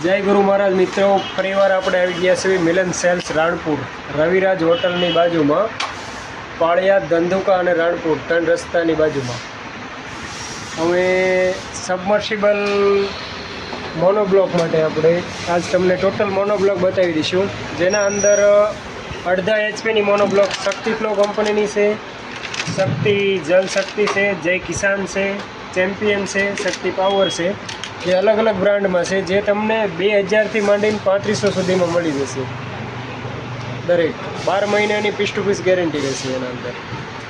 જય ગુરુ મહારાજ મિત્રો, ફરીવાર આપણે આવી ગયા છીએ મિલન સેલ્સ રાણપુર, રવિરાજ હોટલની બાજુમાં, પાળિયાદ, ધંધુકા અને રાણપુર ત્રણ રસ્તાની બાજુમાં. હવે સબમર્સિબલ મોનોબ્લોક માટે આપણે આજ તમને ટોટલ મોનોબ્લોક બતાવી દઈશું, જેના અંદર અડધા એચપીની મોનોબ્લોક શક્તિ ફ્લો કંપનીની છે, શક્તિ જલ શક્તિ છે, જય કિસાન છે, ચેમ્પિયન છે, શક્તિ પાવર છે, જે અલગ અલગ બ્રાન્ડમાં છે, જે તમને 2000થી માંડીને 3500 સુધીમાં મળી જશે. દરેક 12 મહિનાની પીસ ટુ પીસ ગેરંટી રહેશે. એના અંદર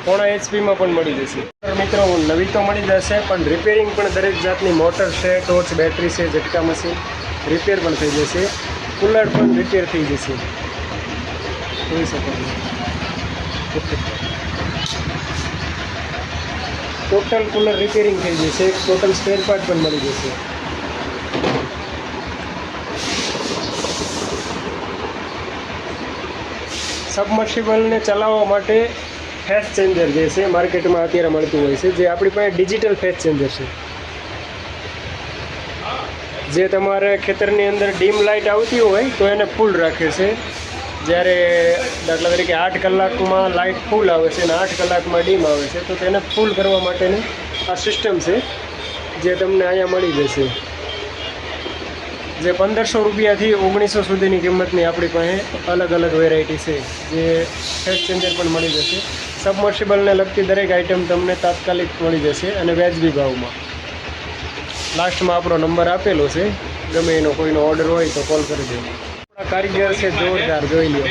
પોણા એચપીમાં પણ મળી જશે. મિત્રો નવી તો મળી જશે, પણ રિપેરિંગ પણ દરેક જાતની મોટર છે, ટોર્ચ, બેટરી છે, ઝટકા મશીન રિપેર પણ થઈ જશે. કુલર પણ રિપેર થઈ જશે. જોઈ શકો ટોટલ કુલર રિપેરિંગ થઈ જશે. ટોટલ સ્પેર પાર્ટ પણ મળી જશે. સબમર્સિબલને ચલાવવા માટે ફેસ ચેન્જર જે છે માર્કેટમાં અત્યારે મળતું હોય છે, જે આપણી પાસે ડિજિટલ ફેસ ચેન્જર છે, જે તમારે ખેતરની અંદર ડીમ લાઇટ આવતી હોય તો એને ફૂલ રાખે છે. જ્યારે દાખલા તરીકે 8 કલાકમાં લાઇટ ફૂલ આવે છે અને 8 કલાકમાં ડીમ આવે છે, તો તેને ફૂલ કરવા માટેની આ સિસ્ટમ છે, જે તમને અહીંયા મળી જશે. જે 1500 રૂપિયાથી 1900 સુધીની કિંમતની આપણી પાસે અલગ અલગ વેરાયટી છે, જે ફેસ ચેન્જર પણ મળી જશે. સબમર્સિબલને લગતી દરેક આઇટમ તમને તાત્કાલિક મળી જશે અને વ્યાજબી ભાવમાં. લાસ્ટમાં આપણો નંબર આપેલો છે, ગમે એનો કોઈનો ઓર્ડર હોય તો કોલ કરી દેજો. આપણા કારીગર છે જોરદાર, જોઈ લો.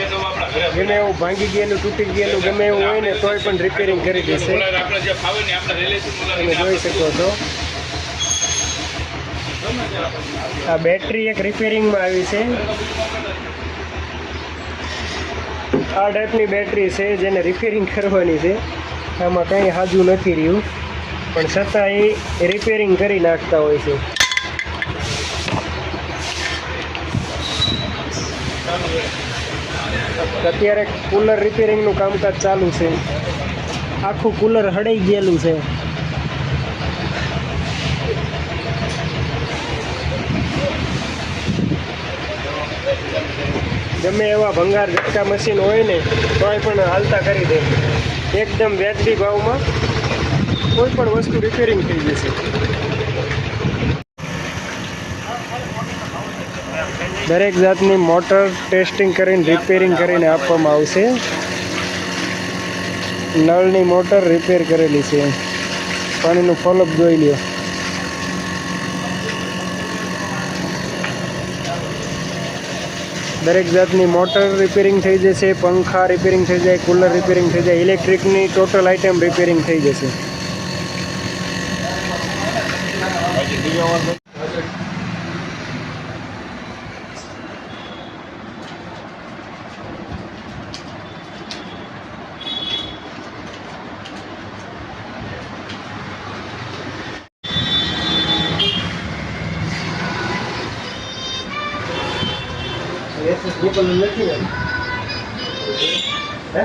ગમે એવું ભાંગી ગયેલું, તૂટી ગયેલું ગમે એવું હોય ને તોય પણ રિપેરિંગ કરી દેશે. તમે જોઈ શકો છો. આ બેટરી એક રિપેરિંગમાં આવી છે. આ ટાઈપની બેટરી છે, જેને રિપેરિંગ કરવાની છે. આમાં કંઈ હાજુ નથી રહ્યું, પણ છતાં એ રિપેરિંગ કરી નાખતા હોય છે. અત્યારે કુલર રિપેરિંગનું કામકાજ ચાલુ છે. આખું કુલર હડાઈ ગયેલું છે. ગમે એવા ભંગાર ઝટકા મશીન હોય ને તોય પણ હાલતા કરી દે. એકદમ વ્યાજબી ભાવમાં કોઈ પણ વસ્તુ રિપેરિંગ થઈ જશે. દરેક જાતની મોટર ટેસ્ટિંગ કરીને રિપેરિંગ કરીને આપવામાં આવશે. નળની મોટર રિપેર કરેલી છે. પાણીનું ફોલોઅપ જોઈ લ્યો. દરેક જાતની મોટર રિપેરિંગ થઈ જશે, પંખા રિપેરિંગ થઈ જાય, કુલર રિપેરિંગ થઈ જાય, ઇલેક્ટ્રિકની ટોટલ આઇટમ રિપેરિંગ થઈ જશે. નથી ને